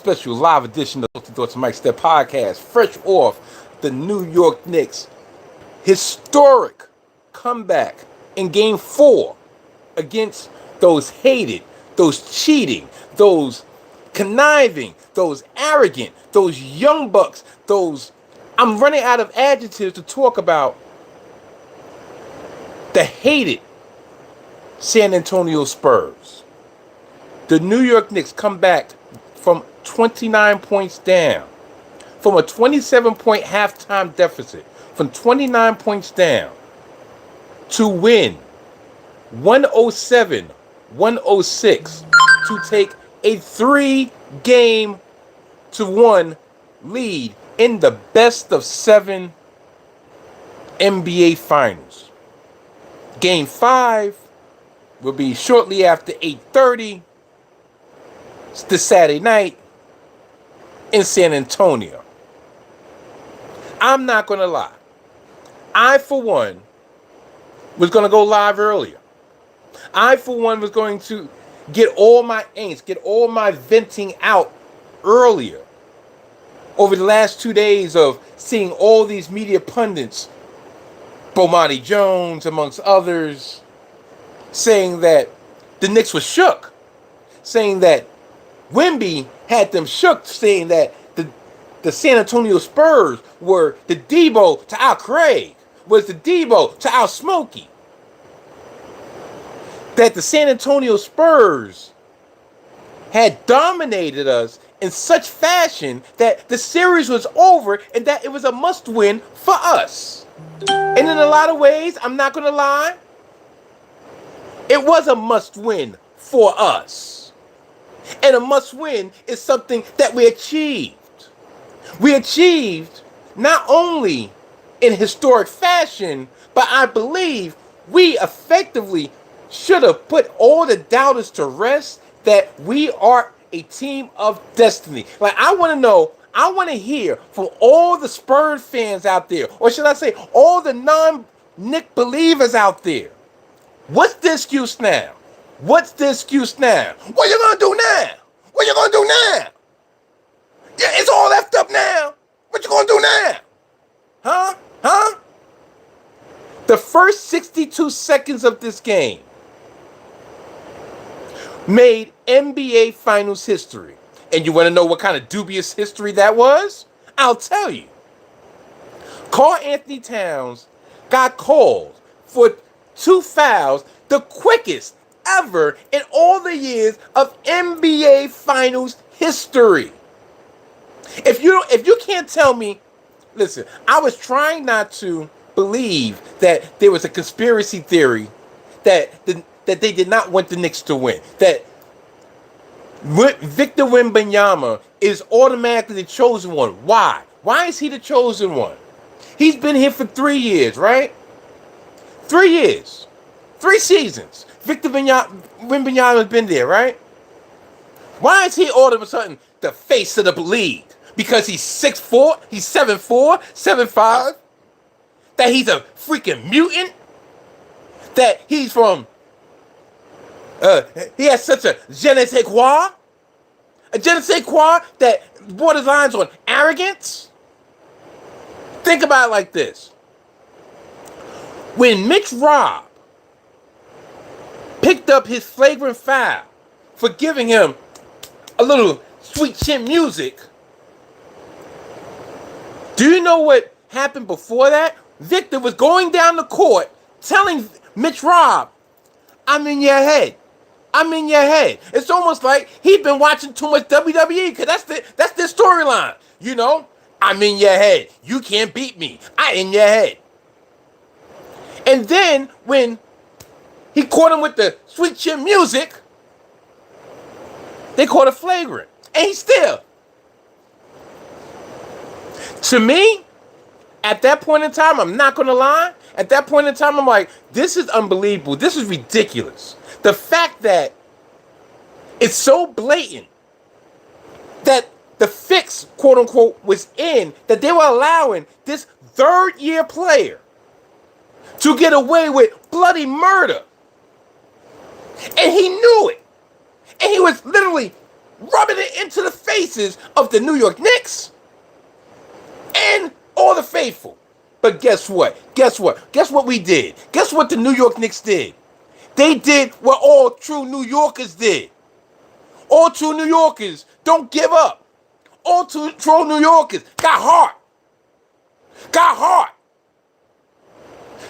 Special live edition of the Thoughts of Mike Steph podcast, fresh off the New York Knicks historic comeback in Game 4 against those hated, those cheating, those conniving, those arrogant, those young bucks, those... I'm running out of adjectives to talk about the hated San Antonio Spurs. The New York Knicks come back from 29 points down, from a 27-point halftime deficit, from 29 points down, to win 107-106 to take a 3-1 lead in the best of 7 NBA Finals. Game 5 will be shortly after 8:30. It's the Saturday night in San Antonio. I'm not going to lie. I, for one, was going to go live earlier. I, for one, was going to get all my angst, get all my venting out earlier. Over the last 2 days of seeing all these media pundits, Bomani Jones, amongst others, saying that the Knicks were shook, saying that Wemby had them shook, saying that the San Antonio Spurs were the Debo to our Craig, was the Debo to our Smokey. That the San Antonio Spurs had dominated us in such fashion that the series was over and that it was a must-win for us. And in a lot of ways, I'm not going to lie, it was a must-win for us. And a must-win is something that we achieved. We achieved not only in historic fashion, but I believe we effectively should have put all the doubters to rest that we are a team of destiny. Like, I want to know, I want to hear from all the Spurs fans out there, or should I say all the non-Knick believers out there. What's the excuse now? What's the excuse now? What you gonna do now? What you gonna do now? Yeah, it's all left up now. What you gonna do now? Huh? The first 62 seconds of this game made NBA Finals history. And you want to know what kind of dubious history that was? I'll tell you. Karl-Anthony Towns got called for 2 fouls, the quickest ever in all the years of NBA Finals history. If you can't tell me, listen, I was trying not to believe that there was a conspiracy theory that they did not want the Knicks to win. That Victor Wembanyama is automatically the chosen one. Why? Why is he the chosen one? He's been here for 3 years, right? 3 years. 3 seasons. Victor Wembanyama has been there, right? Why is he all of a sudden the face of the league? Because he's 6'4", he's 7'4", 7'5", that he's a freaking mutant, that he's from, he has such a je ne sais quoi, that borderlines on arrogance. Think about it like this. When Mitch Robb picked up his flagrant foul for giving him a little sweet chin music, do you know what happened before that? Victor was going down the court telling Mitch Robb, I'm in your head. I'm in your head. It's almost like he'd been watching too much WWE, because that's their storyline. You know, I'm in your head. You can't beat me. I'm in your head. And then when he caught him with the sweet chin music, they caught a flagrant. And he still. To me, at that point in time, I'm not going to lie, at that point in time, I'm like, this is unbelievable. This is ridiculous. The fact that it's so blatant that the fix, quote unquote, was in, that they were allowing this third-year player to get away with bloody murder. And he knew it. And he was literally rubbing it into the faces of the New York Knicks and all the faithful. But guess what? Guess what? Guess what we did? Guess what the New York Knicks did? They did what all true New Yorkers did. All true New Yorkers don't give up. All true New Yorkers got heart. Got heart.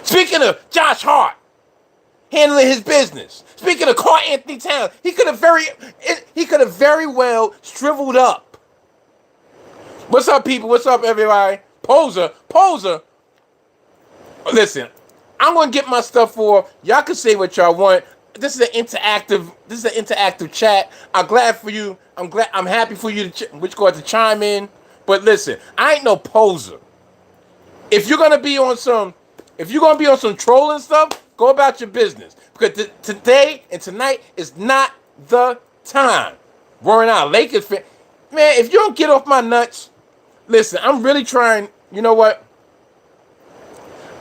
Speaking of Josh Hart handling his business. Speaking of Karl-Anthony Towns, he could have very well shriveled up. What's up, people? What's up, everybody? Poser. Listen, I'm gonna get my stuff for y'all. Can say what y'all want. This is an interactive chat. I'm glad for you. I'm happy for you to chime in. But listen, I ain't no poser. If you're gonna be on some trolling stuff, go about your business. Because today and tonight is not the time. Worrying out Lakers fan. Man, if you don't get off my nuts, listen, I'm really trying. You know what?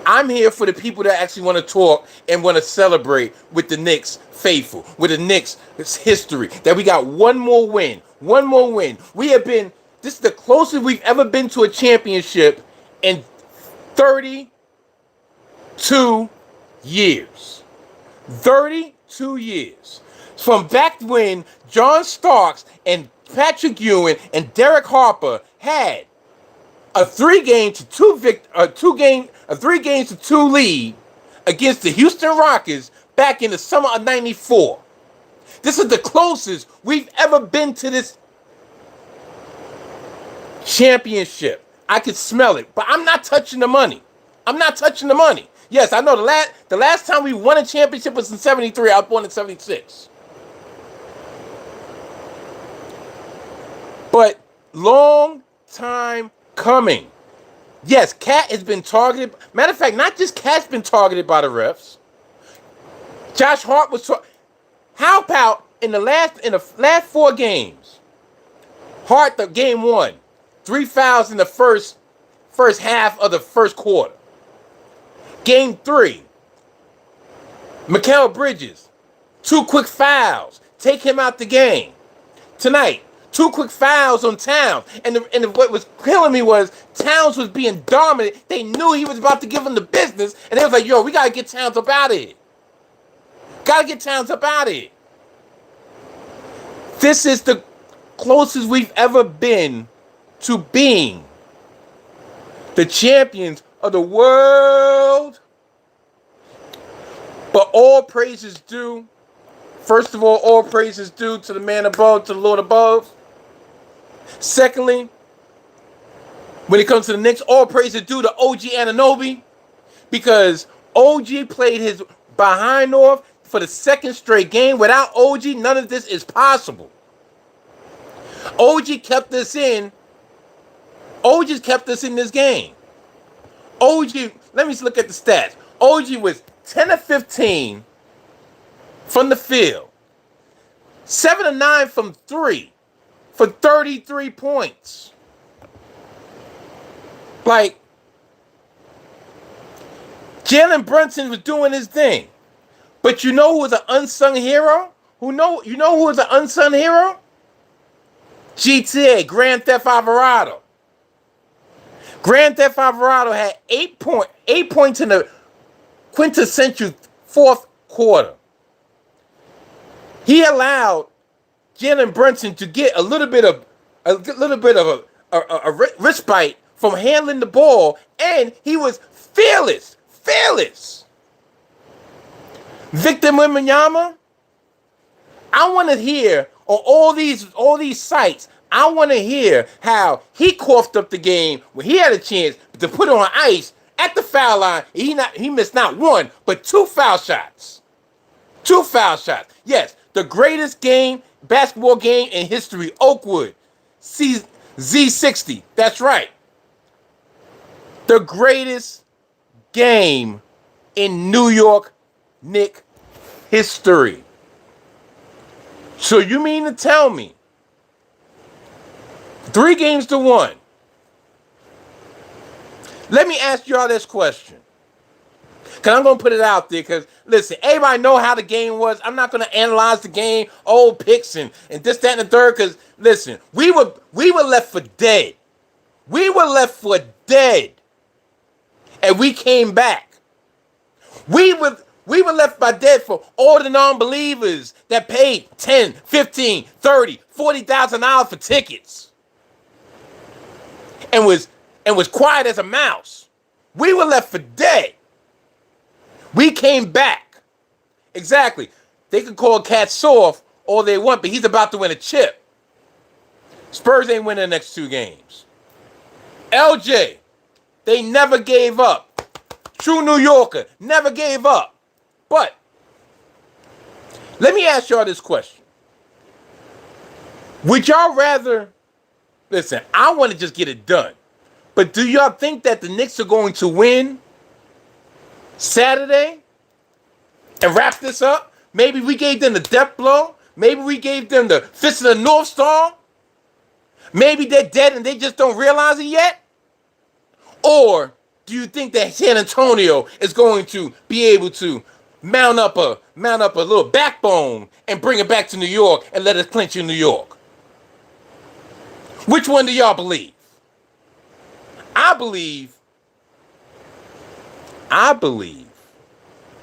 I'm here for the people that actually want to talk and want to celebrate with the Knicks faithful, with the Knicks history, that we got one more win. This is the closest we've ever been to a championship in 32 years. 32 years. From back when John Starks and Patrick Ewing and Derek Harper had a 3-game to 2 lead against the Houston Rockets back in the summer of '94. This is the closest we've ever been to this championship. I could smell it, but I'm not touching the money. Yes, I know the last time we won a championship was in '73. I was born in '76. But long time coming. Yes, Cat has been targeted. Matter of fact, not just Cat's been targeted by the refs. Josh Hart was. How about in the last 4 games? Hart, the game 1, 3 fouls in the first half of the first quarter. Game 3, Mikal Bridges, 2 quick fouls, take him out the game. Tonight, 2 quick fouls on Towns. And what was killing me was Towns was being dominant. They knew he was about to give him the business. And they was like, yo, we got to get Towns up out of here. This is the closest we've ever been to being the champions of the world. But all praises due. First of all praises due to the man above, to the Lord above. Secondly, when it comes to the Knicks, all praise is due to OG Anunoby, because OG played his behind off for the 2nd straight game. Without OG, none of this is possible. OG kept us in. OG kept us in this game. OG, let me look at the stats. OG was 10 of 15 from the field, 7 of 9 from 3. For 33 points. Like, Jalen Brunson was doing his thing. But you know who was an unsung hero? You know who was an unsung hero? GTA, Grand Theft Alvarado. Grand Theft Alvarado had 8 points in the quintessential 4th quarter. He allowed Jalen Brunson to get a little bit of a respite from handling the ball, and he was fearless. Victor Wembanyama, I want to hear on all these sites. I want to hear how he coughed up the game when he had a chance to put on ice at the foul line. He missed not 1 but 2 foul shots. 2 foul shots. Yes, the greatest basketball game in history, Oakwood, Z60. That's right. The greatest game in New York Knicks history. So you mean to tell me 3 games to 1? Let me ask y'all this question. Because I'm going to put it out there because, listen, everybody know how the game was. I'm not going to analyze the game, old picks and this, that, and the third because, listen, we were left for dead. We were left for dead. And we came back. We were left by dead for all the non-believers that paid $10, $15, $30, $40,000 for tickets. And was quiet as a mouse. We were left for dead. We came back. Exactly. They can call Cat soft all they want, but he's about to win a chip. Spurs ain't winning the next 2 games. LJ, they never gave up. True New Yorker, never gave up. But let me ask y'all this question. Would y'all rather, listen, I want to just get it done. But do y'all think that the Knicks are going to win Saturday and wrap this up? Maybe we gave them the death blow. Maybe we gave them the fist of the North Star. Maybe they're dead and they just don't realize it yet. Or do you think that San Antonio is going to be able to mount up a little backbone and bring it back to New York and let us clinch in New York? Which one do y'all believe? I believe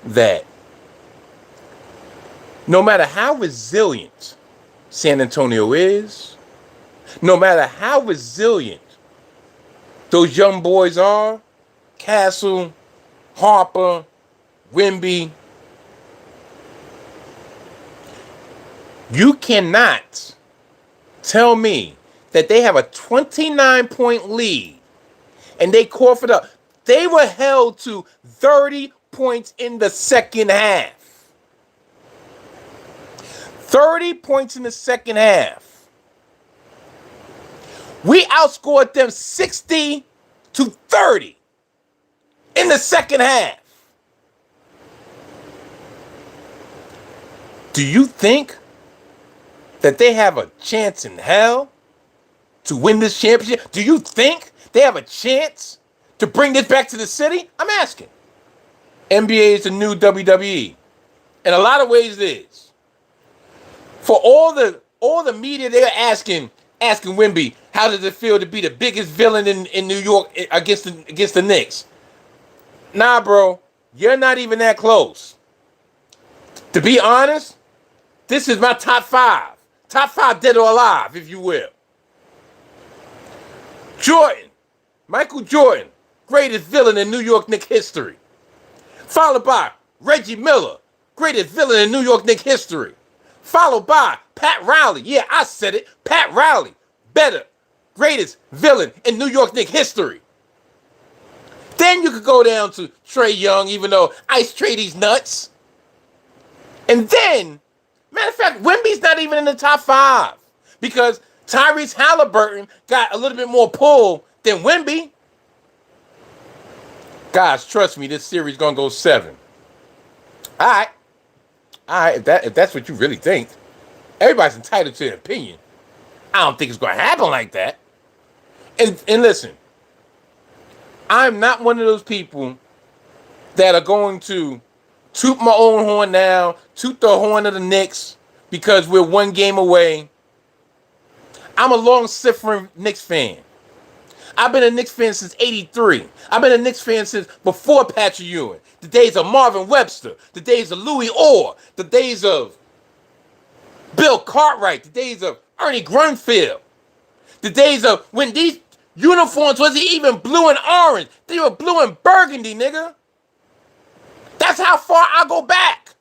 that no matter how resilient San Antonio is, no matter how resilient those young boys are, Castle, Harper, Wemby, you cannot tell me that they have a 29-point lead and they cough it up. They were held to 30 points in the second half. 30 points in the second half. We outscored them 60-30 in the second half. Do you think that they have a chance in hell to win this championship? Do you think they have a chance to bring this back to the city? I'm asking. NBA is the new WWE. In a lot of ways it is. For all the media, they're asking Wemby, how does it feel to be the biggest villain in New York against the Knicks? Nah, bro, you're not even that close. To be honest, this is my top 5. Top 5 dead or alive, if you will. Jordan, Michael Jordan, greatest villain in New York Knicks history. Followed by Reggie Miller, greatest villain in New York Knicks history. Followed by Pat Riley. Yeah, I said it. Pat Riley, greatest villain in New York Knicks history. Then you could go down to Trae Young, even though Ice Trae these nuts. And then, matter of fact, Wemby's not even in the top 5 because Tyrese Halliburton got a little bit more pull than Wemby. Guys, trust me, this series is going to go 7. All right, if that's what you really think. Everybody's entitled to an opinion. I don't think it's going to happen like that. And listen, I'm not one of those people that are going to toot my own horn now, toot the horn of the Knicks because we're 1 game away. I'm a long-suffering Knicks fan. I've been a Knicks fan since '83. I've been a Knicks fan since before Patrick Ewing. The days of Marvin Webster. The days of Louis Orr. The days of Bill Cartwright. The days of Ernie Grunfeld. The days of when these uniforms wasn't even blue and orange. They were blue and burgundy, nigga. That's how far I go back.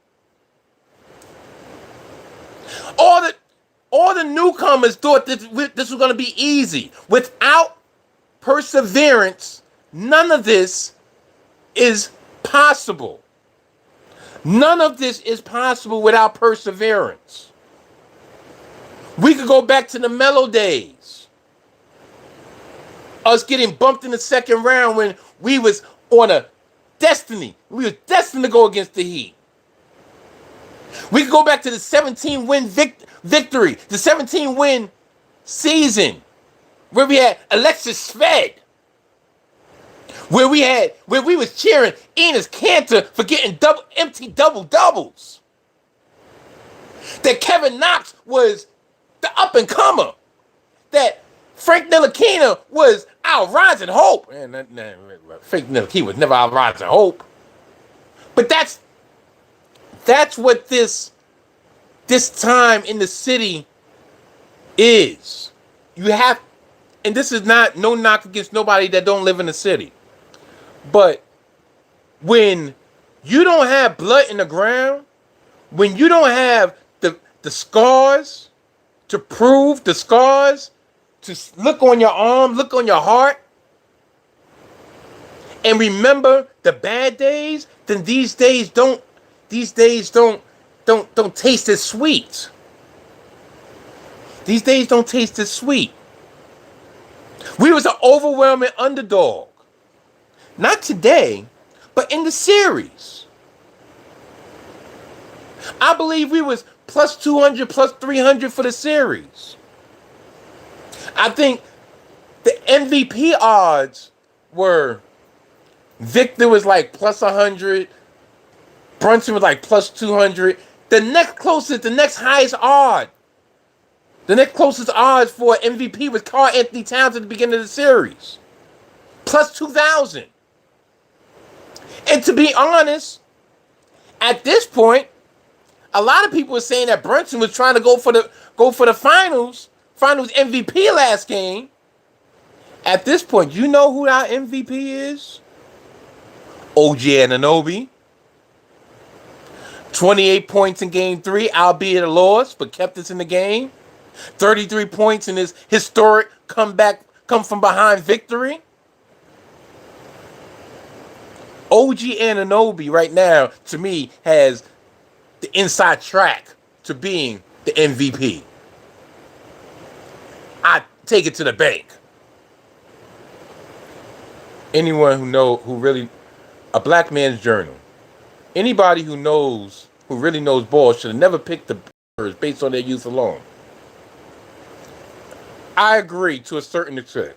All the newcomers thought this was going to be easy. Without perseverance, none of this is possible. None of this is possible without perseverance. We could go back to the Melo days. Us getting bumped in the second round when we was on a destiny. We were destined to go against the Heat. We could go back to the 17-win victory, the 17-win season, where we had Alexis Sved. where we was cheering Enes Kanter for getting empty double doubles. That Kevin Knox was the up and comer. That Frank Ntilikina was our rising hope. And Frank Ntilikina was never our rising hope. But that's what this time in the city is. You have, and this is not no knock against nobody that don't live in the city. But when you don't have blood in the ground, when you don't have the scars to prove, the scars to look on your arm, look on your heart, and remember the bad days, then these days don't taste as sweet. These days don't taste as sweet. We was an overwhelming underdog. Not today, but in the series. I believe we was plus 200, plus 300 for the series. I think the MVP odds were Victor was like plus 100. Brunson was like plus 200. The next highest odd. The next closest odds for MVP was Karl-Anthony Towns at the beginning of the series. Plus 2,000. And to be honest, at this point, a lot of people are saying that Brunson was trying to go for the finals MVP last game. At this point, you know who our MVP is? OG Anunoby. 28 points in game 3, albeit a loss, but kept us in the game. 33 points in his historic come from behind victory. OG Anunoby right now, to me, has the inside track to being the MVP. I take it to the bank. Anyone a black man's journal. Anybody who really knows ball should have never picked the Spurs based on their youth alone. I agree to a certain extent.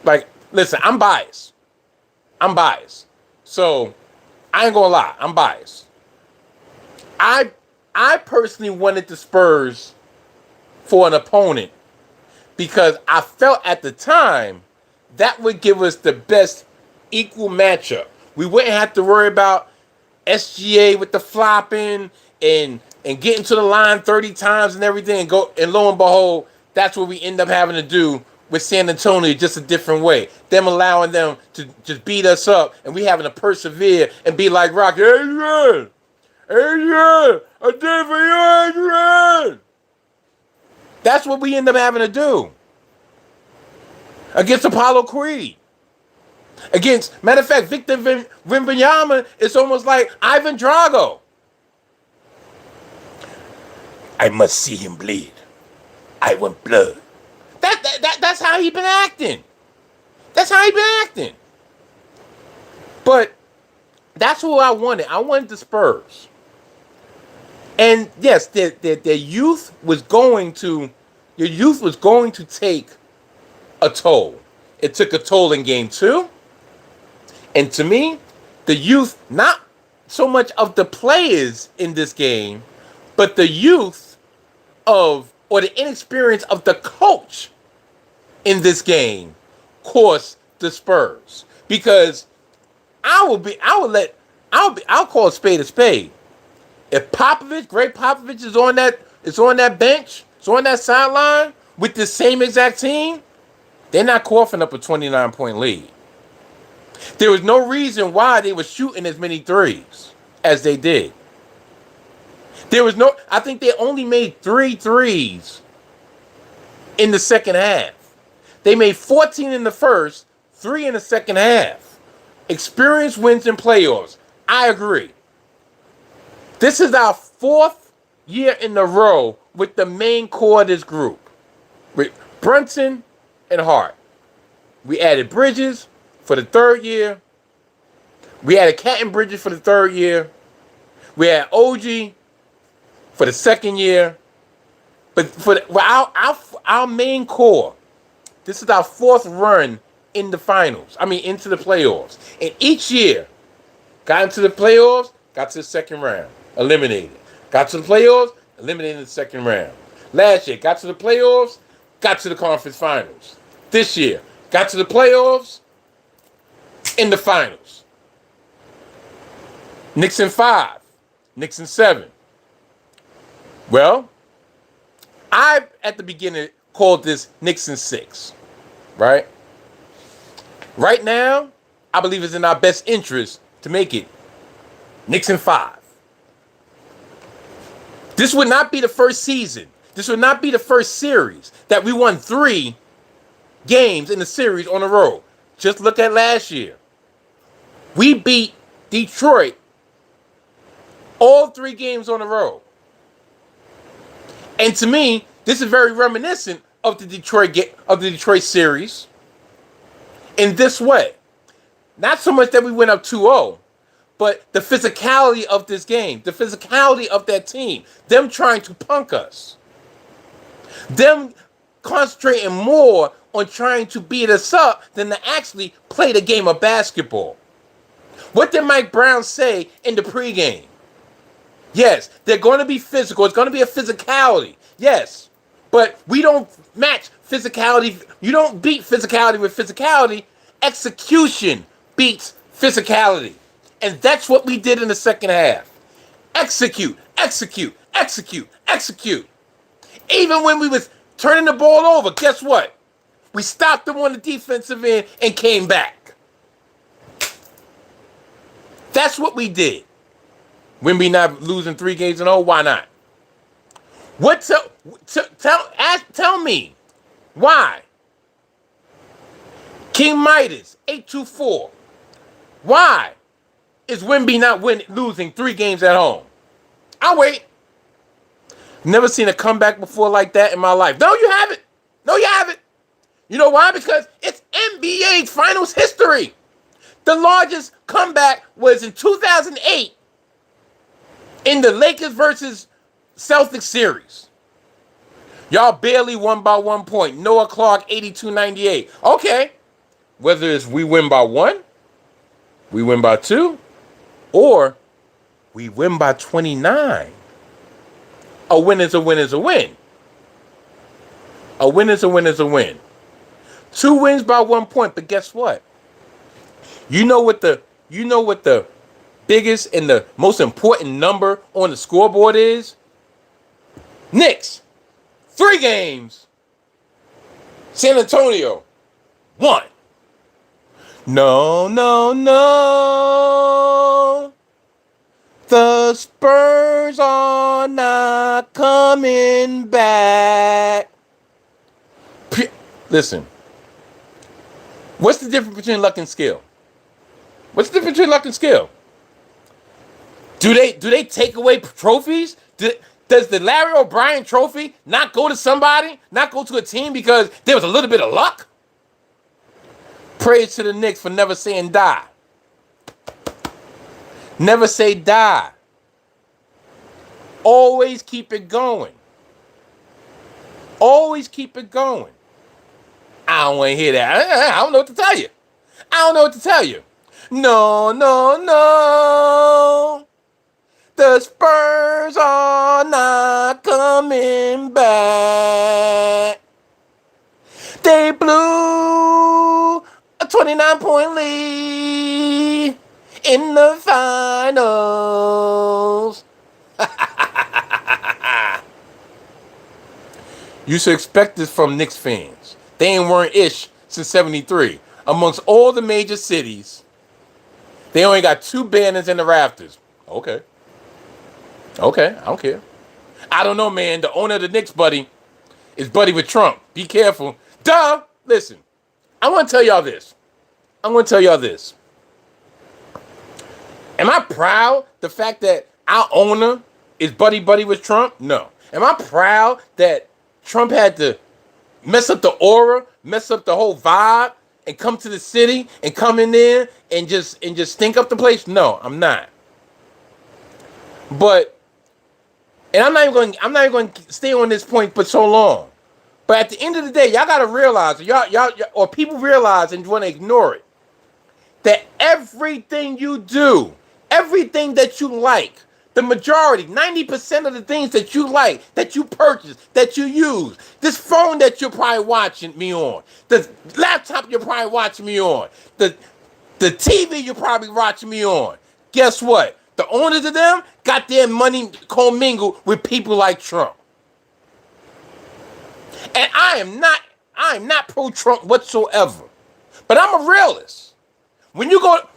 Like, listen, I'm biased. So, I ain't gonna lie, I'm biased. I personally wanted the Spurs for an opponent because I felt at the time that would give us the best equal matchup. We wouldn't have to worry about SGA with the flopping and getting to the line 30 times and everything, and lo and behold, that's what we end up having to do with San Antonio, just a different way. Them allowing them to just beat us up, and we having to persevere and be like Rocky, Adrian, I did for you, Adrian. That's what we end up having to do against Apollo Creed. Matter of fact, Victor Wembanyama is almost like Ivan Drago. I must see him bleed. I want blood. That's how he been acting. But that's who I wanted. I wanted the Spurs. And yes, their youth was going to take a toll. It took a toll in game 2. And to me, the youth, not so much of the players in this game, but the youth or the inexperience of the coach in this game cost the Spurs. Because I'll call a spade a spade. If Greg Popovich is on that bench, is on that sideline with the same exact team, they're not coughing up a 29-point lead. There was no reason why they were shooting as many threes as they did. I think they only made 3 threes in the second half. They made 14 in the first, 3 in the second half. Experience wins in playoffs. I agree. This is our 4th year in a row with the main core of this group. With Brunson and Hart. We added Bridges for the 3rd year. We added Cat and Bridges for the 3rd year. We had OG for the 2nd year. But for our main core, this is our 4th run in the finals. I mean, into the playoffs. And each year, got into the playoffs, got to the second round, eliminated. Got to the playoffs, eliminated in the second round. Last year, got to the playoffs, got to the conference finals. This year, got to the playoffs, in the finals. Knicks in 5, Knicks in 7. Well, I, at the beginning, called this Knicks in 6, right? Right now, I believe it's in our best interest to make it Knicks in 5. This would not be the first season. This would not be the first series that we won 3 games in the series on the road. Just look at last year. We beat Detroit all 3 games on the road. And to me, this is very reminiscent of the Detroit series in this way. Not so much that we went up 2-0, but the physicality of this game, the physicality of that team, them trying to punk us, them concentrating more on trying to beat us up than to actually play the game of basketball. What did Mike Brown say in the pregame? Yes, they're going to be physical. It's going to be a physicality. Yes, but we don't match physicality. You don't beat physicality with physicality. Execution beats physicality. And that's what we did in the second half. Execute, execute, execute, execute. Even when we was turning the ball over, guess what? We stopped them on the defensive end and came back. That's what we did. When we not losing 3 games in a row, why not? Tell me why. King Midas 824. Why is Wemby not losing 3 games at home? I'll wait. Never seen a comeback before like that in my life. No, you haven't. No, you haven't. You know why? Because it's NBA Finals history. The largest comeback was in 2008 in the Lakers versus Celtics series. Y'all barely won by 1 point. Noah Clark 82-98. Okay. Whether it's we win by 1, we win by 2, or we win by 29. A win is a win is a win. A win is a win is a win. 2 wins by 1 point, but guess what? You know what the biggest and the most important number on the scoreboard is? Knicks, 3 games. San Antonio, 1. No, no, no. The Spurs are not coming back. Listen. What's the difference between luck and skill? What's the difference between luck and skill? Do they take away trophies? Does the Larry O'Brien trophy not go to somebody, not go to a team because there was a little bit of luck? Praise to the Knicks for never saying die. Never say die. Always keep it going. Always keep it going. I don't want to hear that. I don't know what to tell you. I don't know what to tell you. No, no, no. The Spurs are not coming back. They blew a 29-point lead in the finals. You should expect this from Knicks fans. They ain't weren't ish since 73. Amongst all the major cities, they only got 2 banners in the rafters. Okay, I don't care. I don't know, man. The owner of the Knicks, buddy, is buddy with Trump. Be careful. Duh. Listen, I want to tell y'all this. Am I proud the fact that our owner is buddy with Trump? No. Am I proud that Trump had to mess up the aura, mess up the whole vibe, and come to the city and come in there and just stink up the place? No, I'm not. But, and I'm not even going to stay on this point for so long. But at the end of the day, y'all gotta realize, y'all, or people realize and want to ignore it, that everything you do, everything that you like, the majority, 90% of the things that you like, that you purchase, that you use, this phone that you're probably watching me on, the laptop you're probably watching me on, the TV you're probably watching me on, guess what? The owners of them got their money commingled with people like Trump. And I am not pro-Trump whatsoever. But I'm a realist. When you go to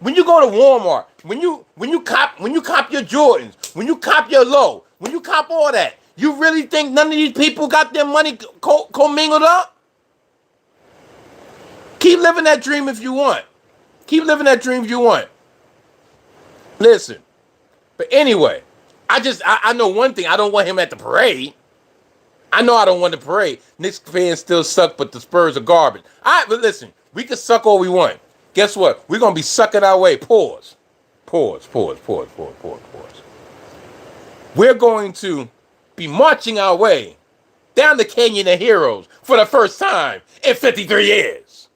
Walmart, when you cop your Jordans, when you cop your Low, when you cop all that, you really think none of these people got their money commingled up? Keep living that dream if you want. Keep living that dream if you want. Listen. But anyway, I know one thing. I don't want him at the parade. I know I don't want the parade. Knicks fans still suck, but the Spurs are garbage. All right, but listen. We can suck all we want. Guess what? We're going to be sucking our way. Pause. We're going to be marching our way down the Canyon of Heroes for the first time in 53 years.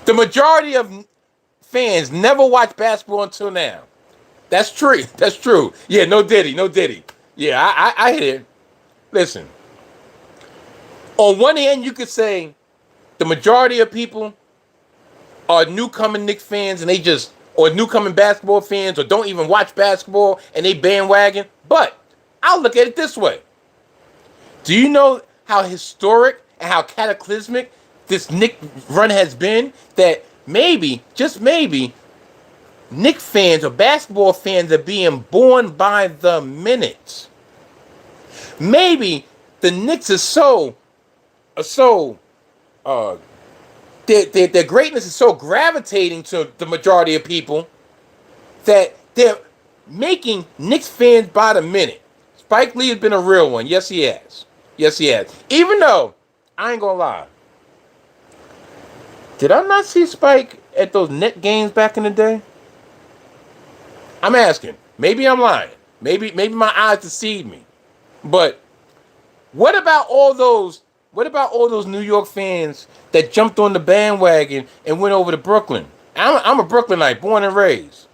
The majority of fans never watched basketball until now. That's true. That's true. Yeah, no Diddy. Yeah, I hear it. Listen. On one hand, you could say the majority of people are newcoming Knicks fans and or newcoming basketball fans, or don't even watch basketball and they bandwagon. But I'll look at it this way. Do you know how historic and how cataclysmic this Knicks run has been? That maybe, just maybe, Knicks fans or basketball fans are being born by the minute. Maybe the Knicks are their greatness is so gravitating to the majority of people that they're making Knicks fans by the minute. Spike Lee has been a real one. Yes, he has. Even though, I ain't gonna lie, did I not see Spike at those Net games back in the day? I'm asking. Maybe I'm lying. Maybe my eyes deceived me. But what about all those New York fans that jumped on the bandwagon and went over to Brooklyn? I'm a Brooklynite, born and raised.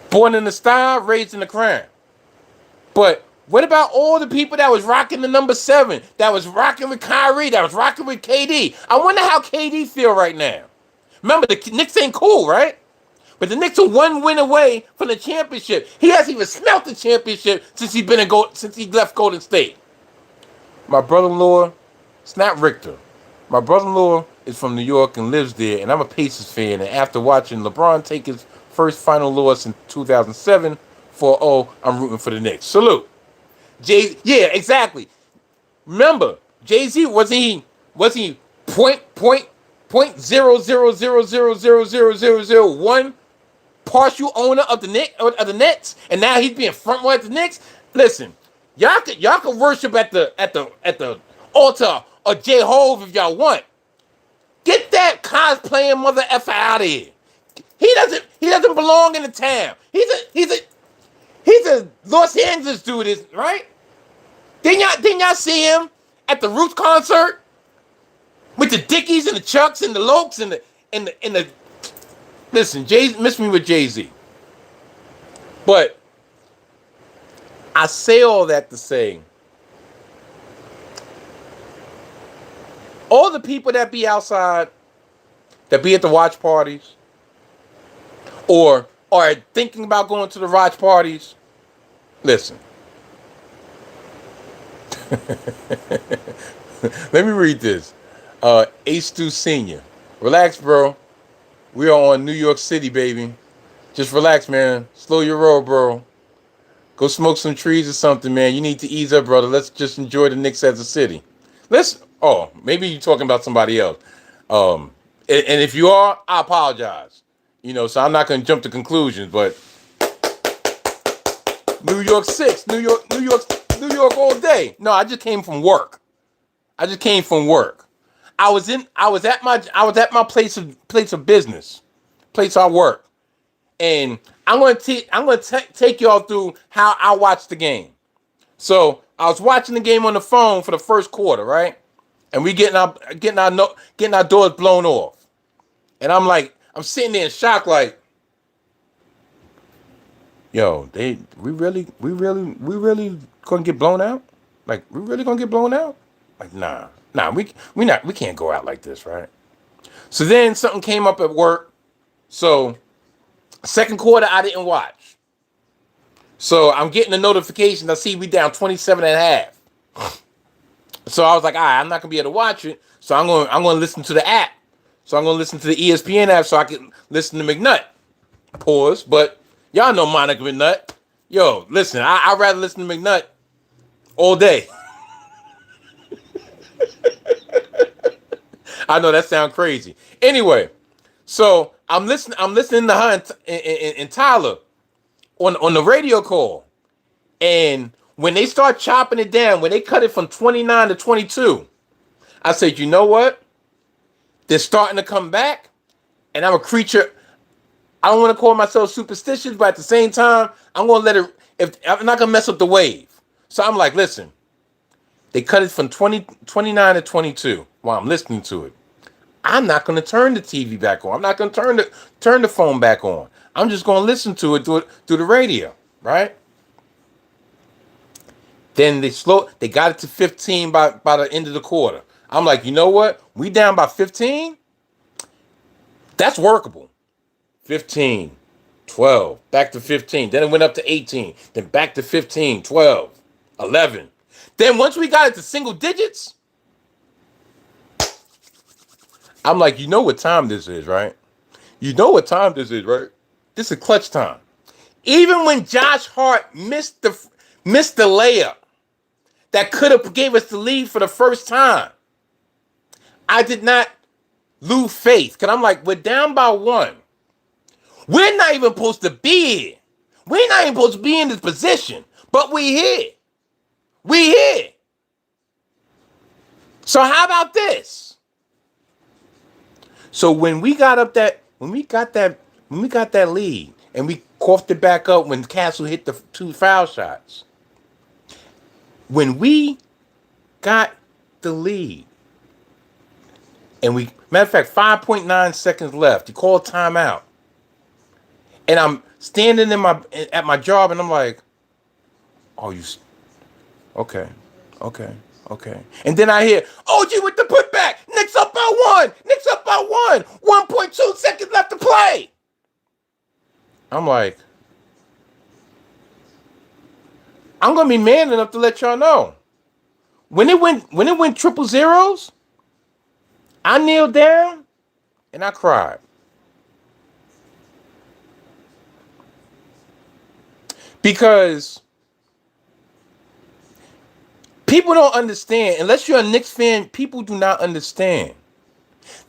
Born in the style, raised in the crown. But what about all the people that was rocking the number 7, that was rocking with Kyrie, that was rocking with KD? I wonder how KD feel right now. Remember, the Knicks ain't cool, right? But the Knicks are one win away from the championship. He hasn't even smelt the championship since he left Golden State. My brother-in-law, it's not Richter. My brother-in-law is from New York and lives there, and I'm a Pacers fan. And after watching LeBron take his first final loss in 2007, I'm rooting for the Knicks. Salute. Yeah, exactly. Remember, Jay-Z, was he point 0.00000001 partial owner of the Nets, and now he's being front runner at the Knicks? Listen, y'all could worship at the altar of J Hove if y'all want. Get that cosplaying mother effer out of here. He doesn't belong in the town. He's a Los Angeles dude, right? Didn't y'all see him at the Roots concert with the Dickies and the Chucks and the Lokes and the listen, miss me with Jay-Z. But I say all that to say, all the people that be outside, that be at the watch parties, or are thinking about going to the watch parties, listen. Let me read this. H2 Senior. Relax, bro. We are on New York City, baby. Just relax, man. Slow your roll, bro. Go smoke some trees or something, man. You need to ease up, brother. Let's just enjoy the Knicks as a city. Maybe you're talking about somebody else. And if you are, I apologize. So I'm not going to jump to conclusions, but New York 6, New York all day. No, I just came from work. I was at my place of business, place I work, and I'm going to take y'all through how I watch the game. So I was watching the game on the phone for the first quarter, right? And we getting our doors blown off. And I'm sitting there in shock, like, yo, we really gonna get blown out? Like, we really gonna get blown out? Like, nah, we can't go out like this, right? So then something came up at work. So second quarter, I didn't watch. So I'm getting a notification. I see we down 27 and a half. So I was like, all right, I'm not gonna be able to watch it. So I'm gonna listen to the app. So I'm gonna listen to the ESPN app so I can listen to McNutt. Pause. But y'all know Monica McNutt. Yo, listen, I'd rather listen to McNutt all day. I know that sounds crazy. Anyway, so I'm listening to her and Tyler on the radio call. And when they start chopping it down, when they cut it from 29 to 22, I said, you know what? They're starting to come back, and I'm a creature. I don't want to call myself superstitious, but at the same time, I'm going to let it, if I'm not going to mess up the wave. So I'm like, listen, they cut it from 29 to 22 while I'm listening to it. I'm not going to turn the TV back on. I'm not going to turn the phone back on. I'm just going to listen to it through the radio, right? Then they got it to 15 by the end of the quarter. I'm like, you know what? We down by 15? That's workable. 15, 12, back to 15. Then it went up to 18. Then back to 15, 12, 11. Then once we got it to single digits, I'm like, you know what time this is, right? You know what time this is, right? This is clutch time. Even when Josh Hart missed the layup that could have gave us the lead for the first time, I did not lose faith. Because I'm like, we're down by one. We're not even supposed to be here. We're not even supposed to be in this position. But we here. We here. So how about this? So when we got that lead and we coughed it back up when Castle hit the 2 foul shots. When we got the lead, and matter of fact, 5.9 seconds left. You call timeout. And I'm standing at my job, and I'm like, oh, okay. And then I hear, OG with the putback. Knicks up by one. 1.2 seconds left to play. I'm like, I'm gonna be man enough to let y'all know. When it went triple zeros, I kneeled down and I cried. Because people don't understand. Unless you're a Knicks fan, people do not understand.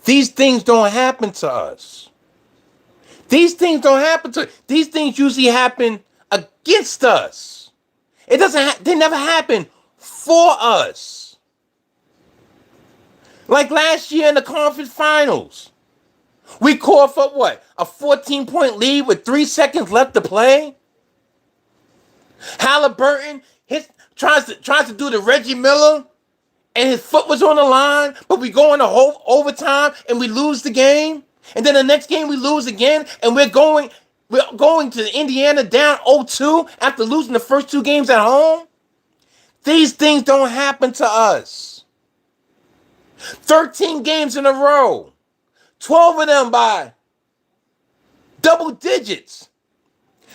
These things don't happen to us. These things usually happen against us. They never happen for us. Like last year in the conference finals. We coughed up what? A 14-point lead with 3 seconds left to play? Halliburton tries to do the Reggie Miller, and his foot was on the line, but we go into overtime and we lose the game. And then the next game we lose again, and we're going to Indiana down 0-2 after losing the first 2 games at home. These things don't happen to us. 13 games in a row. 12 of them by double digits.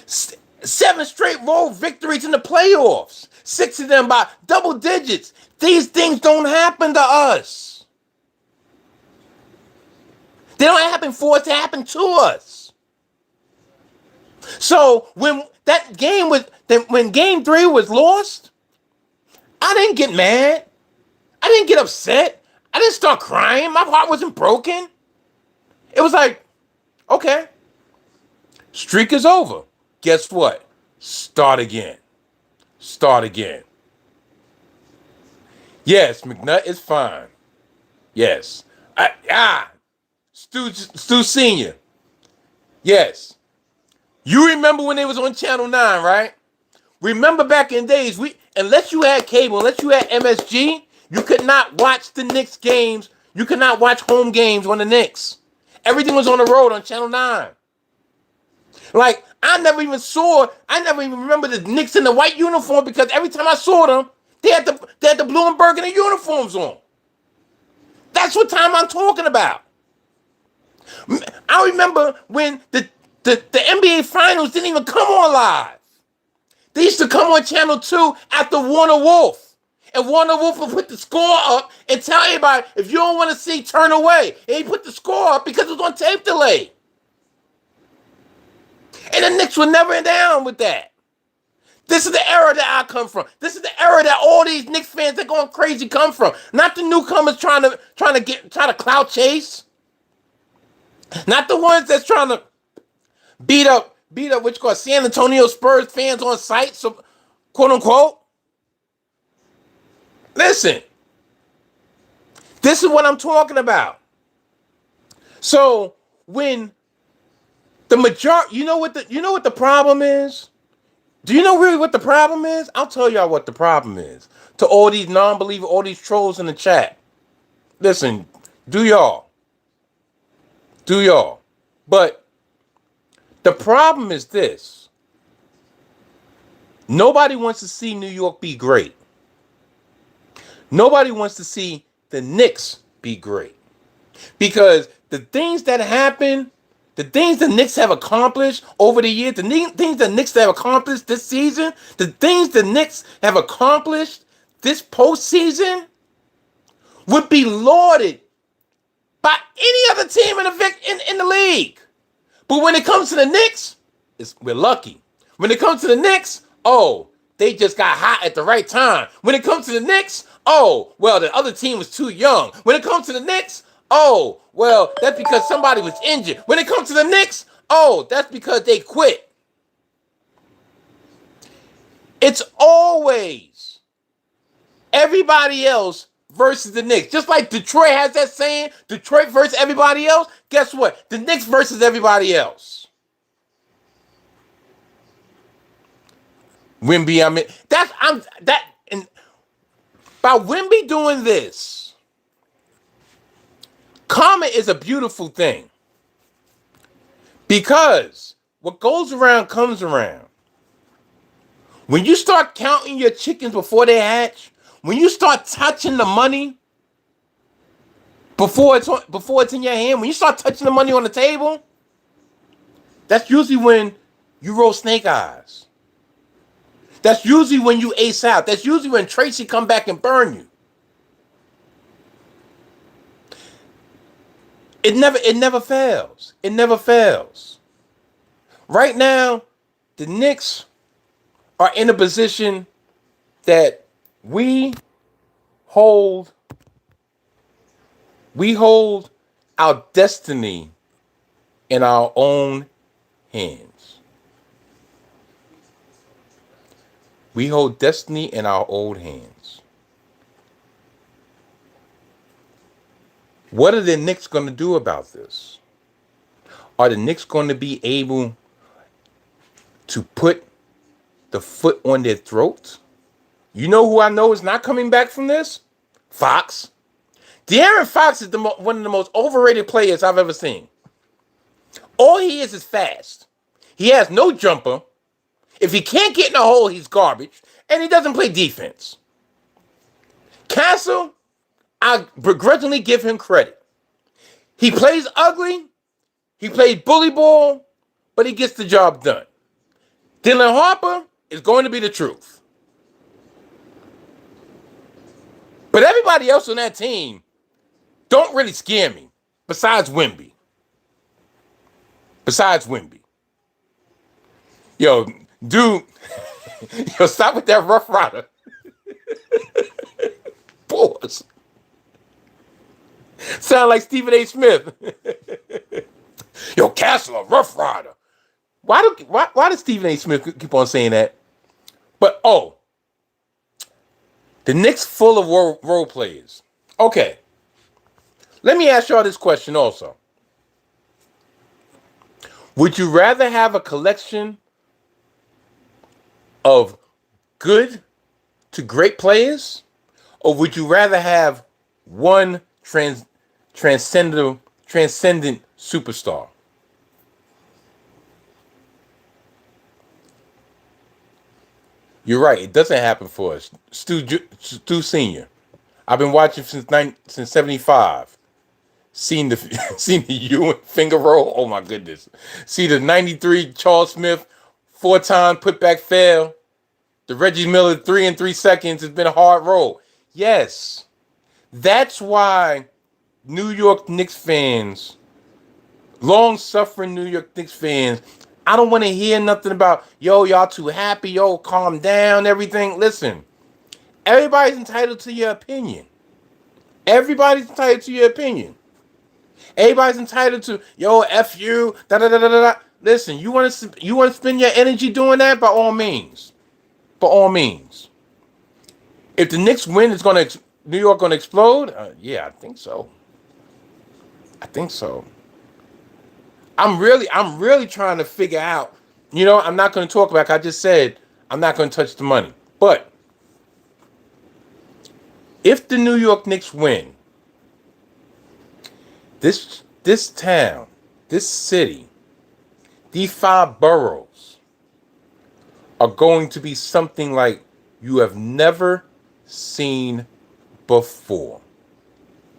7 straight road victories in the playoffs. 6 of them by double digits. These things don't happen to us. They don't happen for us, they happen to us. So when game 3 was lost, I didn't get mad. I didn't get upset. I didn't start crying. My heart wasn't broken. It was like, okay, streak is over. Guess what? Start again. Yes, McNutt is fine. Yes. Stu Sr. Yes. You remember when they was on Channel 9, right? Remember back in days, unless you had cable, unless you had MSG, you could not watch the Knicks games. You could not watch home games on the Knicks. Everything was on the road on Channel 9. Like, I never even remember the Knicks in the white uniform because every time I saw them, they had the blue and burgundy uniforms on. That's what time I'm talking about. I remember when the NBA Finals didn't even come on live. They used to come on Channel 2 after Warner Wolf. And Warner Wolf would put the score up and tell everybody, if you don't want to see, turn away. And he put the score up because it was on tape delay. And the Knicks were never down with that. This is the era that I come from. This is the era that all these Knicks fans that going crazy come from. Not the newcomers trying to clout chase. Not the ones that's trying to beat up what you call San Antonio Spurs fans on site, so quote unquote. Listen, this is what I'm talking about. So when the majority, you know what the problem is? Do you know really what the problem is? I'll tell y'all what the problem is. To all these non-believers, all these trolls in the chat. Listen, do y'all. But the problem is this. Nobody wants to see New York be great. Nobody wants to see the Knicks be great. Because the things that happen, the things the Knicks have accomplished over the years, the things the Knicks have accomplished this season, the things the Knicks have accomplished this postseason would be lauded by any other team in the league. But when it comes to the Knicks, we're lucky. When it comes to the Knicks, they just got hot at the right time. When it comes to the Knicks, the other team was too young. When it comes to the Knicks, that's because somebody was injured. When it comes to the Knicks, that's because they quit. It's always everybody else versus the Knicks. Just like Detroit has that saying, Detroit versus everybody else. Guess what? The Knicks versus everybody else. Wemby, and by Wemby doing this, karma is a beautiful thing. Because what goes around comes around. When you start counting your chickens before they hatch, when you start touching the money before it's in your hand, when you start touching the money on the table, that's usually when you roll snake eyes. That's usually when you ace out. That's usually when Tracy come back and burn you. It never fails. It never fails. Right now, the Knicks are in a position that we hold our destiny in our own hands. We hold destiny in our own hands. What are the Knicks going to do about this? Are the Knicks going to be able to put the foot on their throat? You know who I know is not coming back from this? Fox. De'Aaron Fox is one of the most overrated players I've ever seen. All he is fast. He has no jumper. If he can't get in a hole, he's garbage. And he doesn't play defense. Castle, I begrudgingly give him credit. He plays ugly. He plays bully ball. But he gets the job done. Dylan Harper is going to be the truth. But everybody else on that team don't really scare me. Besides Wemby. Yo, dude. Yo, stop with that Rough Rider. Pause. Sound like Stephen A. Smith. Yo, Castle, a Rough Rider. Why does Stephen A. Smith keep on saying that? But, the Knicks full of role players. Okay. Let me ask y'all this question also. Would you rather have a collection of good to great players, or would you rather have one transcendent superstar? You're right. It doesn't happen for us. Stu Senior. I've been watching since '75. Seen the seen the Ewing finger roll. Oh my goodness. See the '93 Charles Smith 4-time putback fail. The Reggie Miller 3 in 3 seconds has been a hard roll. Yes, that's why New York Knicks fans, long-suffering New York Knicks fans, I don't want to hear nothing about, yo, y'all too happy, yo, calm down, everything. Listen, everybody's entitled to your opinion. Everybody's entitled to your opinion. Everybody's entitled to, yo, F you, da-da-da-da-da. Listen, you want to spend your energy doing that? By all means. By all means. If the Knicks win, New York going to explode? Yeah, I think so. I think so. I'm really trying to figure out, I'm not going to talk about it. I just said I'm not going to touch the money. But if the New York Knicks win, this town, this city, these 5 boroughs are going to be something like you have never seen before.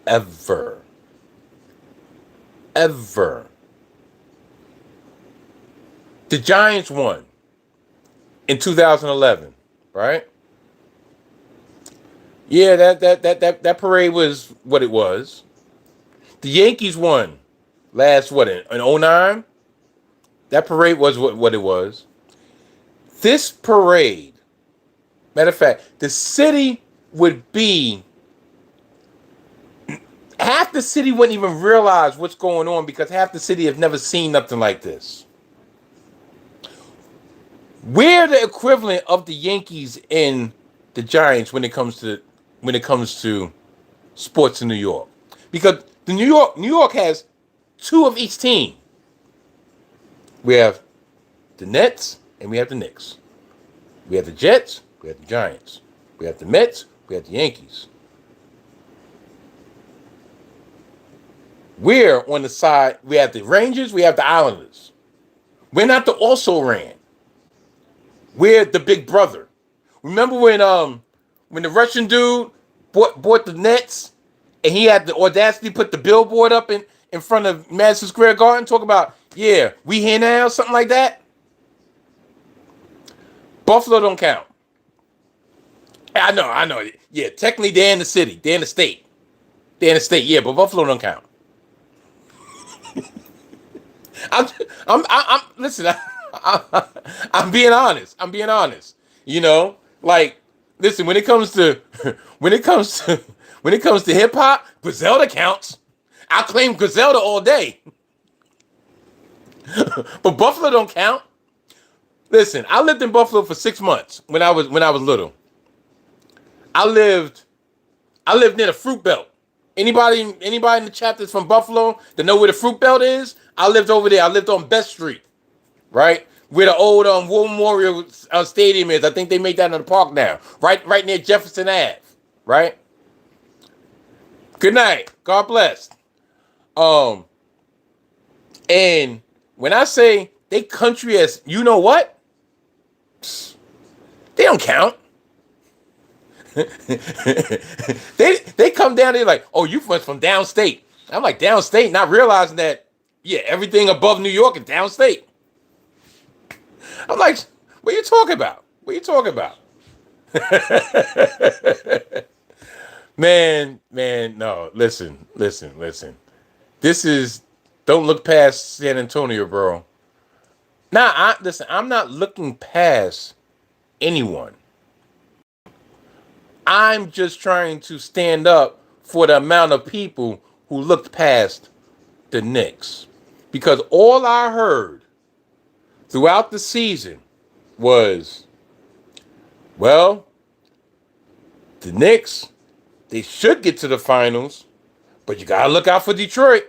Ever. The Giants won in 2011, right? Yeah, that parade was what it was. The Yankees won last, in '09? That parade was what it was. This parade, matter of fact, the city would be, half the city wouldn't even realize what's going on because half the city have never seen nothing like this. We're the equivalent of the Yankees and the Giants when it comes to sports in New York, because the New York has 2 of each team. We have the Nets and we have the Knicks. We have the Jets. We have the Giants. We have the Mets. We have the Yankees. We're on the side. We have the Rangers. We have the Islanders. We're not the also-ran. We're the big brother. Remember when the Russian dude bought the Nets and he had the audacity to put the billboard up in front of Madison Square Garden, talk about, yeah, we here now, something like that? Buffalo don't count. I know. Yeah, technically they're in the city. They're in the state. Yeah, but Buffalo don't count. Listen, I'm being honest. Listen, when it comes to hip hop, Griselda counts. I claim Griselda all day. But Buffalo don't count. Listen, I lived in Buffalo for 6 months when I was little. I lived near the Fruit Belt. Anybody in the chat that's from Buffalo that know where the Fruit Belt is? I lived over there. I lived on Best Street, right? Where the old War Memorial Stadium is. I think they made that in the park now. Right near Jefferson Ave, right? Good night. God bless. And when I say they country as, you know what? They don't count. they come down there like, oh, you from downstate. I'm like, downstate, not realizing that, yeah, everything above New York is downstate. I'm like, what are you talking about? Man, no, listen. This is, don't look past San Antonio, bro. I'm not looking past anyone. I'm just trying to stand up for the amount of people who looked past the Knicks. Because all I heard throughout the season was, well, the Knicks, they should get to the finals, but you got to look out for Detroit.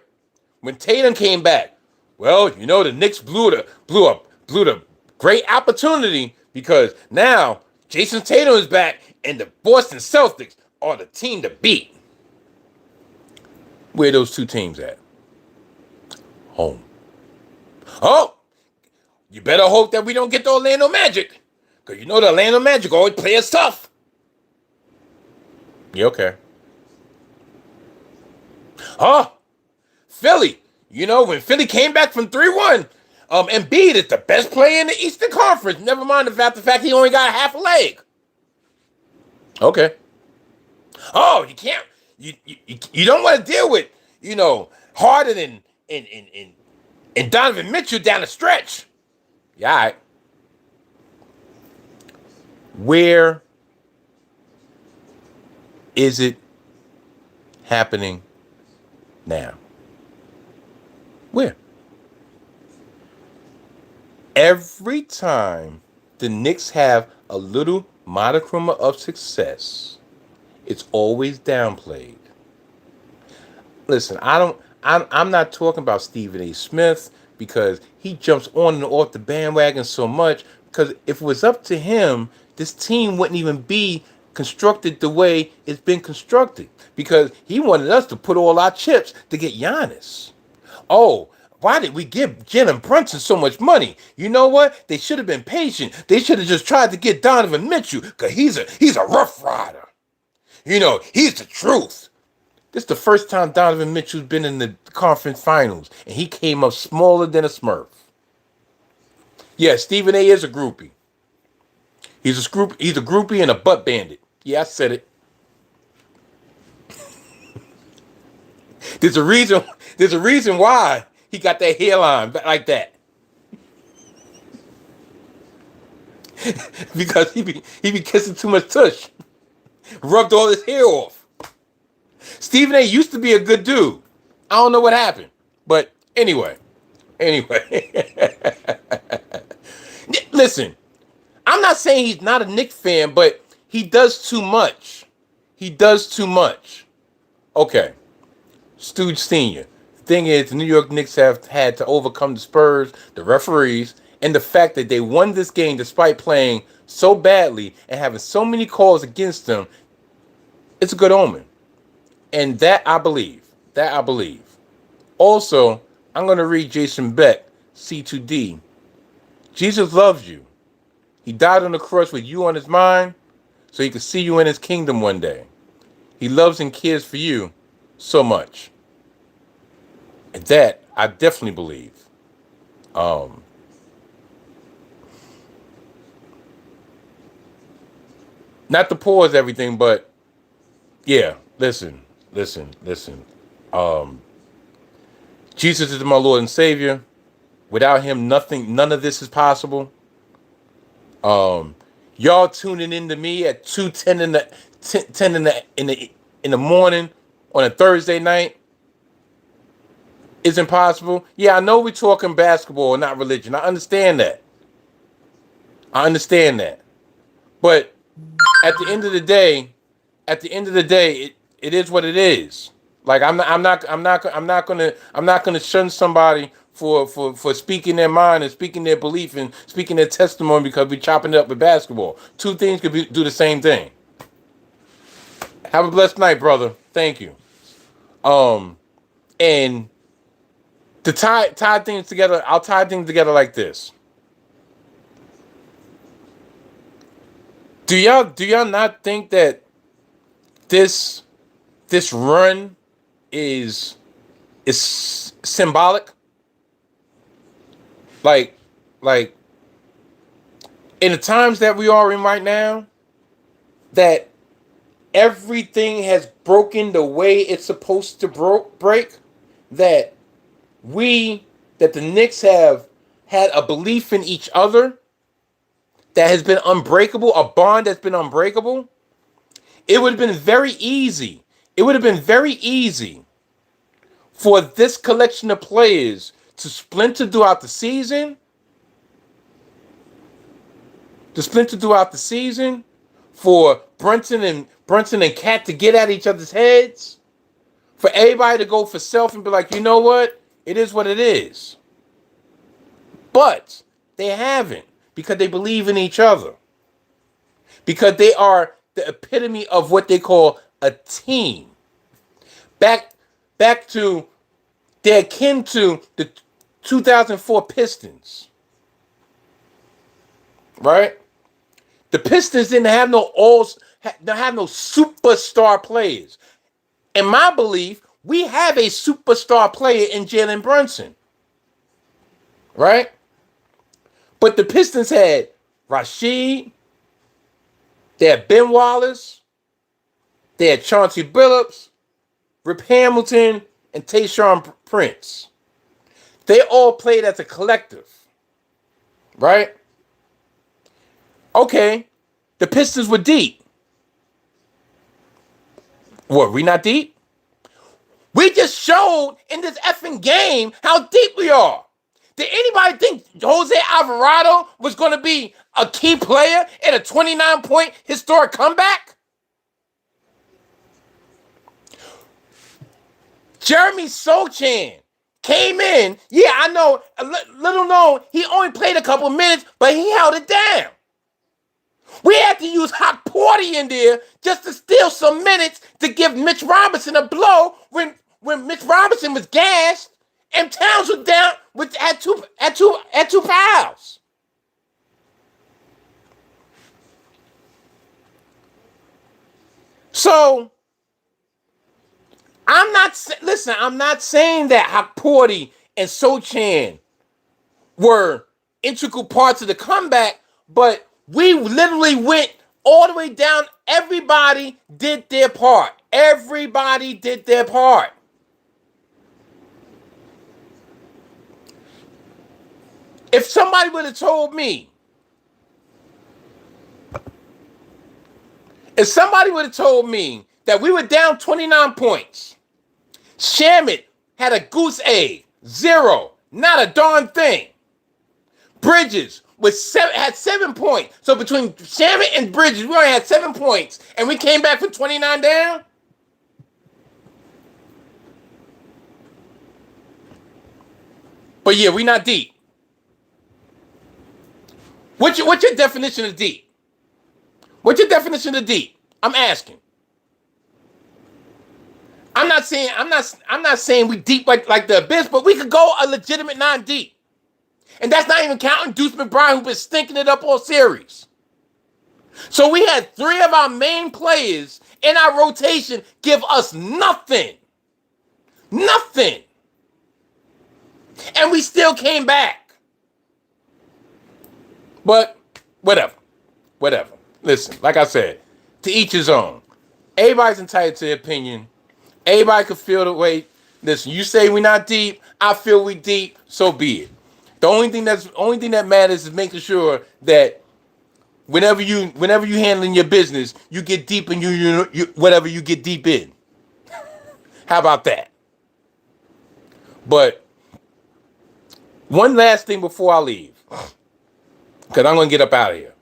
When Tatum came back, well, the Knicks blew the great opportunity because now Jason Tatum is back and the Boston Celtics are the team to beat. Where are those two teams at? Home. Oh, you better hope that we don't get the Orlando Magic. Because you know the Orlando Magic always play us tough. Yeah, okay. Oh, Philly. You know, when Philly came back from 3-1, Embiid is the best player in the Eastern Conference. Never mind the fact he only got half a leg. Okay. Oh, you can't. You don't want to deal with, Harden and Donovan Mitchell down the stretch. Yeah, all right. Where is it happening now? Where? Every time the Knicks have a little modicum of success, it's always downplayed. Listen, I'm not talking about Stephen A. Smith because he jumps on and off the bandwagon so much, because if it was up to him, this team wouldn't even be constructed the way it's been constructed, because he wanted us to put all our chips to get Giannis. Oh, why did we give Jalen Brunson so much money? You know what? They should have been patient. They should have just tried to get Donovan Mitchell, because he's a rough rider. He's the truth. This is the first time Donovan Mitchell's been in the conference finals, and he came up smaller than a Smurf. Yeah, Stephen A. is a groupie. He's a groupie and a butt bandit. Yeah, I said it. There's a reason why he got that hairline like that. Because he be kissing too much tush. Rubbed all his hair off. Stephen A. used to be a good dude. I don't know what happened. But anyway. Listen, I'm not saying he's not a Knicks fan, but he does too much. Okay. Stooge Sr. The thing is, the New York Knicks have had to overcome the Spurs, the referees, and the fact that they won this game despite playing so badly and having so many calls against them. It's a good omen. And that I believe. Also, I'm going to read Jason Beck, C2D. Jesus loves you. He died on the cross with you on his mind so he could see you in his kingdom one day. He loves and cares for you so much. And that I definitely believe. Not to pause everything, but yeah, listen. Jesus is my Lord and Savior. Without him, none of this is possible. Y'all tuning in to me at 2:10 in the morning on a Thursday night isn't possible. Yeah, I know we're talking basketball, not religion. I understand that. But at the end of the day, it is what it is. Like I'm not gonna shun somebody for speaking their mind and speaking their belief and speaking their testimony because we're chopping it up with basketball. Two things could do the same thing. Have a blessed night, brother. Thank you. And to tie things together, I'll tie things together like this. Do y'all not think that this run is symbolic? Like in the times that we are in right now, that everything has broken the way it's supposed to break, that the Knicks have had a belief in each other that has been unbreakable, a bond that's been unbreakable. It would have been very easy. For this collection of players to splinter throughout the season. For Brunson and Cat to get at each other's heads. For everybody to go for self and be like, you know what? It is what it is. But they haven't, because they believe in each other. Because they are the epitome of what they call a team. Back to, they're akin to the 2004 Pistons, right? The Pistons didn't have no superstar players. In my belief, we have a superstar player in Jalen Brunson, right? But the Pistons had Rashid, they had Ben Wallace, they had Chauncey Billups, Rip Hamilton, and Tayshaun Prince. They all played as a collective, right? Okay, the Pistons were deep. What, we not deep? We just showed in this effing game how deep we are. Did anybody think Jose Alvarado was going to be a key player in a 29-point historic comeback? Jeremy Sochan came in. Yeah, I know, little known, he only played a couple minutes, but he held it down. We had to use Hot Porty in there just to steal some minutes to give Mitch Robinson a blow when Mitch Robinson was gassed and Towns was down at two fouls. So I'm not saying that Hot Porty and Sochan were integral parts of the comeback, but we literally went all the way down. Everybody did their part. Everybody did their part. If somebody would have told me, that we were down 29 points, Shamet had a goose egg, 0, not a darn thing. Bridges had 7 points. So between Shamet and Bridges, we only had 7 points, and we came back from 29 down. But yeah, we not deep. What's your definition of deep? What's your definition of deep? I'm asking. I'm not saying we deep like the abyss, but we could go a legitimate non-deep. And that's not even counting Deuce McBride, who's been stinking it up all series. So we had 3 of our main players in our rotation give us nothing. Nothing. And we still came back. But whatever. Listen, like I said, to each his own. Everybody's entitled to their opinion. Everybody can feel the way. Listen, you say we're not deep, I feel we deep, so be it. The only thing that matters is making sure that whenever you handling your business, you get deep in you whatever you get deep in. How about that? But one last thing before I leave, because I'm going to get up out of here.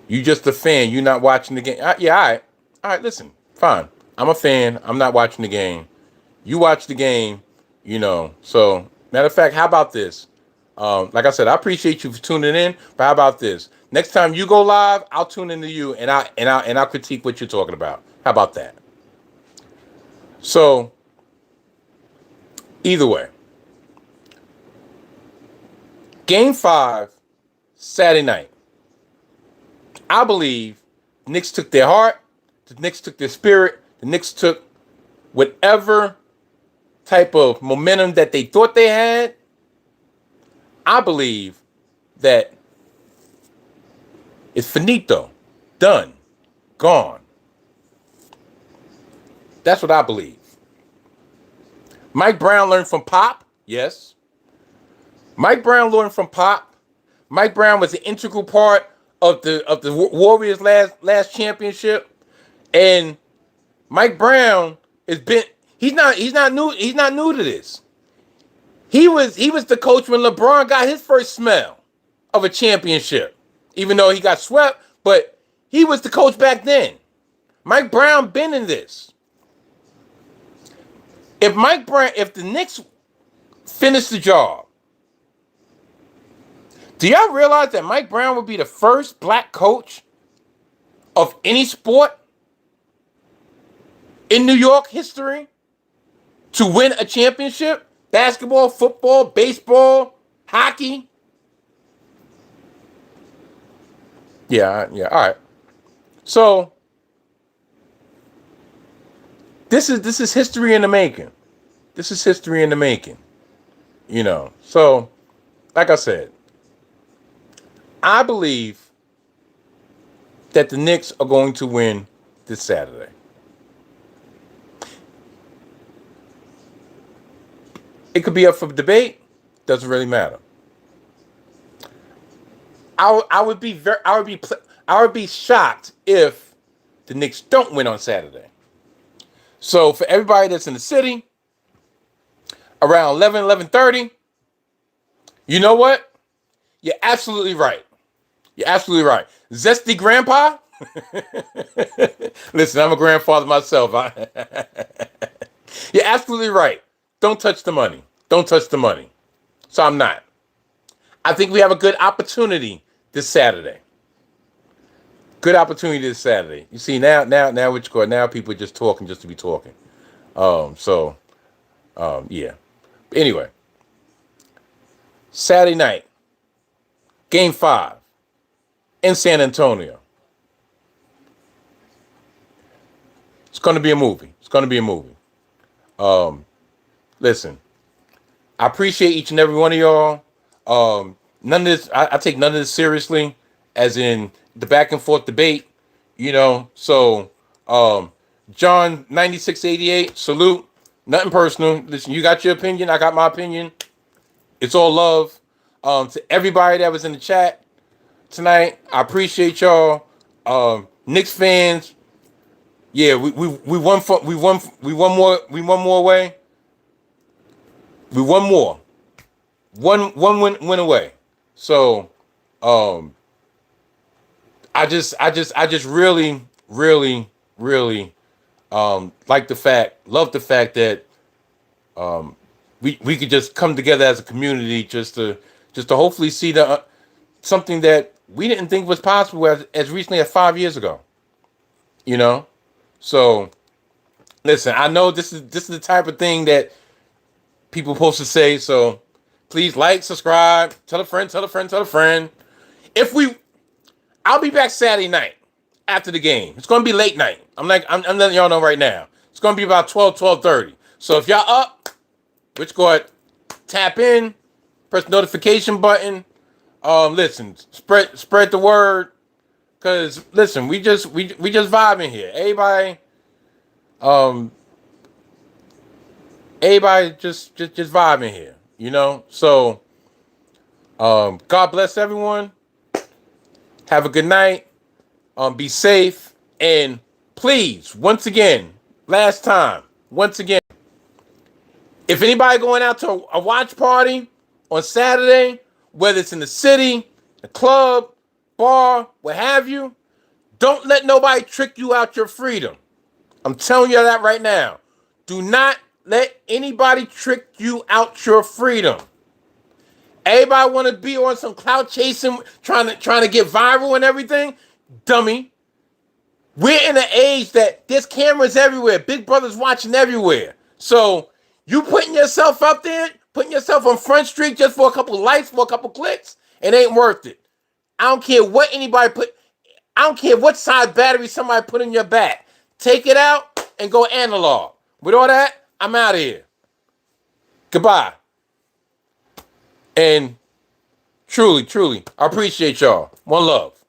You just a fan. You're not watching the game. Yeah, all right. All right, listen. Fine. I'm a fan. I'm not watching the game. You watch the game, So, matter of fact, how about this? Like I said, I appreciate you for tuning in, but how about this? Next time you go live, I'll tune into you and I'll critique what you're talking about. How about that? So, either way. Game 5, Saturday night. I believe the Knicks took their heart, the Knicks took their spirit, the Knicks took whatever type of momentum that they thought they had. I believe that it's finito, done, gone. That's what I believe. Mike Brown learned from Pop, yes. Mike Brown learned from Pop. Mike Brown was an integral part of the Warriors' last championship, and Mike Brown he's not new to this. He was the coach when LeBron got his first smell of a championship, even though he got swept, but he was the coach back then. Mike Brown been in this. If the Knicks finish the job, do y'all realize that Mike Brown would be the first black coach of any sport in New York history to win a championship. Basketball, football, baseball, hockey. Yeah, all right. So this is history in the making. This is history in the making. So like I said, I believe that the Knicks are going to win this Saturday. It could be up for debate. Doesn't really matter. I would be shocked if the Knicks don't win on Saturday. So for everybody that's in the city, around 11:30, you know what? You're absolutely right. You're absolutely right. Zesty grandpa? Listen, I'm a grandfather myself. You're absolutely right. Don't touch the money. Don't touch the money. So I'm not. I think we have a good opportunity this Saturday. Good opportunity this Saturday. You see, now what you call it, now people are just talking just to be talking. Yeah. Anyway. Saturday night. Game 5. In San Antonio. It's going to be a movie. It's going to be a movie. Listen, I appreciate each and every one of y'all. None of this, I take none of this seriously, as in the back and forth debate, So, John 9688, salute. Nothing personal. Listen, you got your opinion. I got my opinion. It's all love. To everybody that was in the chat tonight, I appreciate y'all. Knicks fans, yeah, we won more away. We won more. One win away. So, I just really love the fact that we could just come together as a community just to hopefully see something that we didn't think was possible as recently as 5 years ago. So listen, I know this is the type of thing that people are supposed to say, so please like, subscribe, tell a friend. I'll be back Saturday night after the game. It's going to be late night. I'm letting y'all know right now. It's going to be about 12:30. So if y'all up, go ahead, tap in, press the notification button. Listen, spread the word, cause listen, we just vibing here. Everybody just vibing here, So, God bless everyone. Have a good night. Be safe, and please, once again, if anybody going out to a watch party on Saturday, whether it's in the city, a club, bar, what have you, don't let nobody trick you out your freedom. I'm telling you that right now. Do not let anybody trick you out your freedom. Everybody want to be on some clout chasing, trying to get viral and everything. Dummy. We're in an age that there's cameras everywhere. Big Brother's watching everywhere. So you putting yourself up there, putting yourself on Front Street just for a couple likes, for a couple clicks, it ain't worth it. I don't care what I don't care what size battery somebody put in your back. Take it out and go analog. With all that, I'm out of here. Goodbye. And truly, I appreciate y'all. One love.